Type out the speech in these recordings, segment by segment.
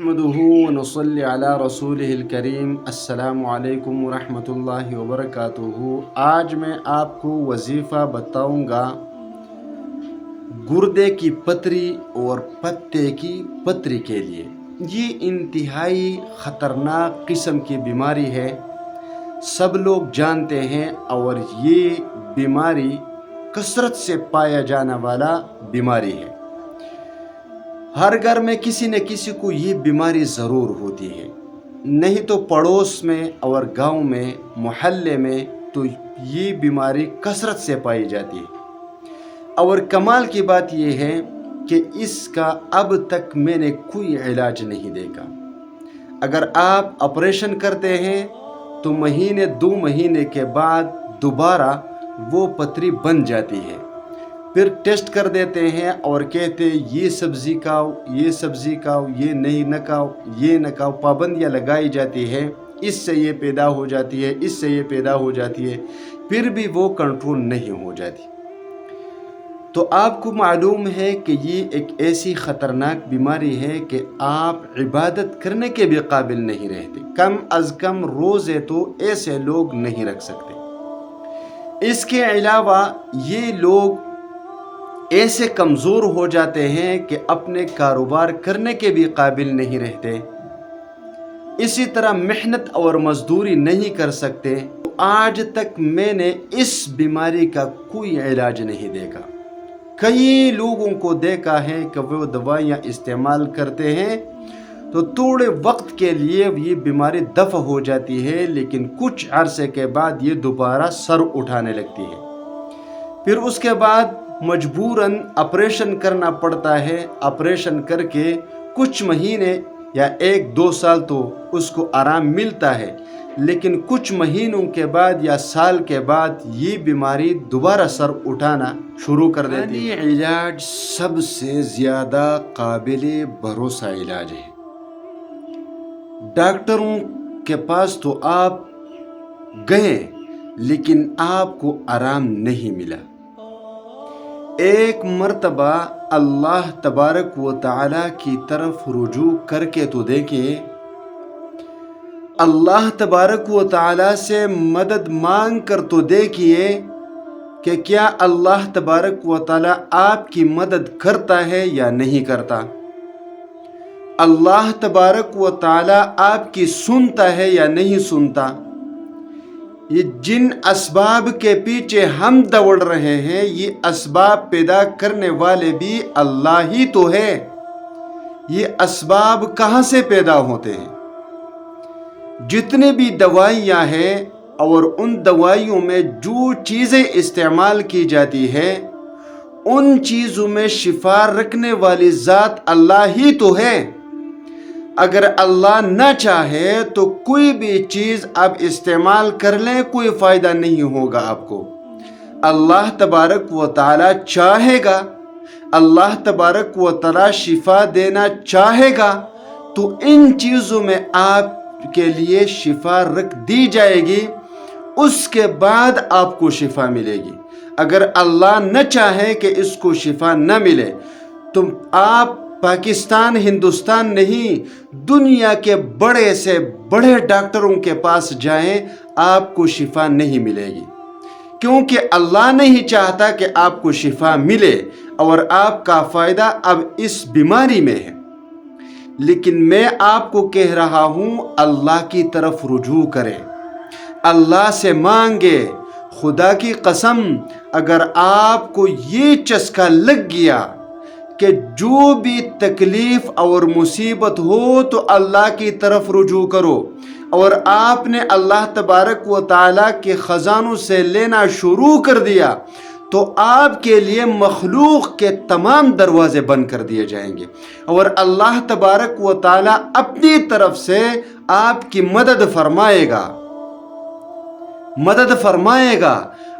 नहमदुहु व नुसल्ली अला रसूलिहिल करीम। अस्सलामु अलैकुम व रहमतुल्लाहि व बरकातुहू। आज मैं आपको वजीफ़ा बताऊंगा गुर्दे की पथरी और पत्ते की पथरी के लिए। ये इंतहाई ख़तरनाक किस्म की बीमारी है, सब लोग जानते हैं, और ये बीमारी कसरत से पाया जाने वाला बीमारी है। हर घर में किसी न किसी को ये बीमारी ज़रूर होती है, नहीं तो पड़ोस में और गांव में मोहल्ले में तो ये बीमारी कसरत से पाई जाती है। और कमाल की बात ये है कि इसका अब तक मैंने कोई इलाज नहीं देखा। अगर आप ऑपरेशन करते हैं तो महीने 2 महीने के बाद दोबारा वो पथरी बन जाती है। फिर टेस्ट कर देते हैं और कहते हैं ये सब्ज़ी खाओ, ये सब्ज़ी खाओ, ये नहीं न खाओ, ये न खाओ। पाबंदियाँ लगाई जाती है, इससे ये पैदा हो जाती है, इससे ये पैदा हो जाती है, फिर भी वो कंट्रोल नहीं हो जाती। तो आपको मालूम है कि ये एक ऐसी ख़तरनाक बीमारी है कि आप इबादत करने के भी काबिल नहीं रहते। कम अज़ कम रोज़े तो ऐसे लोग नहीं रख सकते। इसके अलावा ये लोग ऐसे कमज़ोर हो जाते हैं कि अपने कारोबार करने के भी काबिल नहीं रहते, इसी तरह मेहनत और मजदूरी नहीं कर सकते। तो आज तक मैंने इस बीमारी का कोई इलाज नहीं देखा। कई लोगों को देखा है कि वो दवाइयाँ इस्तेमाल करते हैं तो थोड़े वक्त के लिए ये बीमारी दफ़ा हो जाती है, लेकिन कुछ अरसे के बाद ये दोबारा सर उठाने लगती है। फिर उसके बाद मजबूरन ऑपरेशन करना पड़ता है। ऑपरेशन करके कुछ महीने या 1-2 साल तो उसको आराम मिलता है, लेकिन कुछ महीनों के बाद या साल के बाद ये बीमारी दोबारा सर उठाना शुरू कर देती है। इलाज सबसे ज़्यादा काबिले भरोसा इलाज है। डॉक्टरों के पास तो आप गए लेकिन आपको आराम नहीं मिला। एक मर्तबा अल्लाह तबारक व तआला की तरफ रुजू करके तो देखिए, अल्लाह तबारक व तआला से मदद मांग कर तो देखिए कि क्या अल्लाह तबारक व तआला आपकी मदद करता है या नहीं करता। अल्लाह तबारक व तआला आपकी सुनता है या नहीं सुनता। ये जिन असबाब के पीछे हम दौड़ रहे हैं, ये असबाब पैदा करने वाले भी अल्लाह ही तो है। ये असबाब कहाँ से पैदा होते हैं? जितने भी दवाइयाँ हैं और उन दवाइयों में जो चीज़ें इस्तेमाल की जाती है, उन चीज़ों में शिफा रखने वाली ज़ात अल्लाह ही तो है। अगर अल्लाह न चाहे तो कोई भी चीज़ आप इस्तेमाल कर लें, कोई फ़ायदा नहीं होगा आपको। अल्लाह तबारक व तआला चाहेगा, अल्लाह तबारक व तआला शिफा देना चाहेगा तो इन चीज़ों में आपके लिए शिफा रख दी जाएगी, उसके बाद आपको शिफा मिलेगी। अगर अल्लाह न चाहे कि इसको शिफा न मिले तो आप पाकिस्तान हिंदुस्तान नहीं, दुनिया के बड़े से बड़े डॉक्टरों के पास जाएं, आपको शिफा नहीं मिलेगी, क्योंकि अल्लाह नहीं चाहता कि आपको शिफा मिले और आपका फ़ायदा अब इस बीमारी में है। लेकिन मैं आपको कह रहा हूँ, अल्लाह की तरफ रुजू करें, अल्लाह से मांगे। खुदा की कसम, अगर आपको ये चस्का लग गया कि जो भी तकलीफ़ और मुसीबत हो तो अल्लाह की तरफ रुजू करो, और आपने अल्लाह तबारक व तआला के ख़ज़ानों से लेना शुरू कर दिया तो आपके लिए मखलूक के तमाम दरवाज़े बंद कर दिए जाएंगे, और अल्लाह तबारक व तआला अपनी तरफ से आपकी मदद फरमाएगा।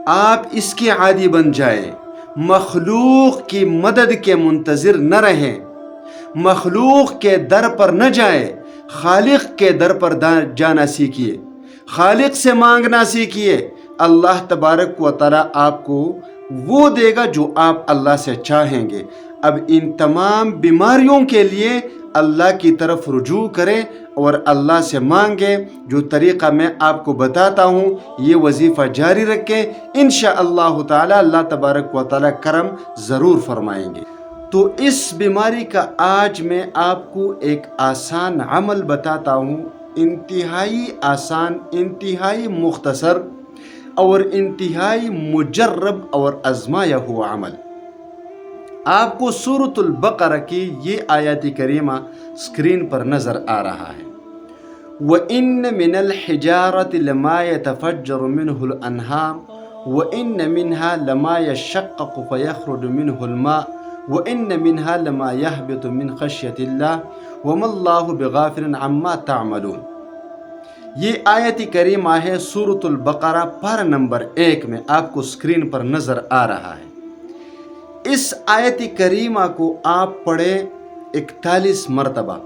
आप इसके आदी बन जाए। मखलूक की मदद के मुंतज़िर न रहें, मखलूक के दर पर न जाए, खालिक के दर पर जाना सीखिए, खालिक से मांगना सीखिए। अल्लाह तबारक व तआला आपको वो देगा जो आप अल्लाह से चाहेंगे। अब इन तमाम बीमारियों के लिए اللہ کی طرف رجوع کریں اور اللہ سے مانگیں. جو طریقہ میں آپ کو بتاتا ہوں یہ وظیفہ جاری رکھیں، انشاءاللہ تعالی اللہ تبارک و تعالی کرم ضرور فرمائیں گے. تو اس بیماری کا آج میں آپ کو ایک آسان عمل بتاتا ہوں، انتہائی آسان، انتہائی مختصر اور انتہائی مجرب اور آزمایا ہوا عمل. آپ کو سورۃ البقرہ کی یہ آیت کریمہ اسکرین پر نظر آ رہا ہے. وَإِنَّ مِنَ الْحِجَارَةِ لَمَا يَتَفَجَّرُ مِنْهُ الْأَنْهَارُ وَإِنَّ مِنْهَا لَمَا يَشَّقَّقُ فَيَخْرُجُ مِنْهُ الْمَاءُ وَإِنَّ مِنْهَا لَمَا يَهْبِطُ مِنْ خَشْيَةِ اللَّهِ وَمَا اللَّهُ بِغَافِلٍ عَمَّا تَعْمَلُونَ. یہ آیت کریمہ ہے سورۃ البقرہ پارہ نمبر 1 میں آپ کو اسکرین پر نظر آ رہا ہے. اس آیت کریمہ کو آپ پڑھیں 41 مرتبہ.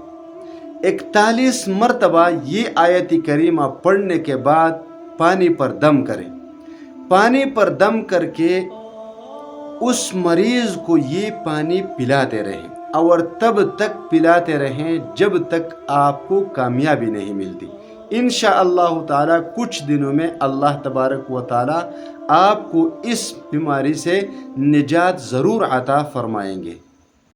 41 مرتبہ یہ آیت کریمہ پڑھنے کے بعد پانی پر دم کریں. پانی پر دم کر کے اس مریض کو یہ پانی پلاتے رہیں اور تب تک پلاتے رہیں جب تک آپ کو کامیابی نہیں ملتی. انشاءاللہ تعالی کچھ دنوں میں اللہ تبارک و تعالی آپ کو اس بیماری سے نجات ضرور عطا فرمائیں گے.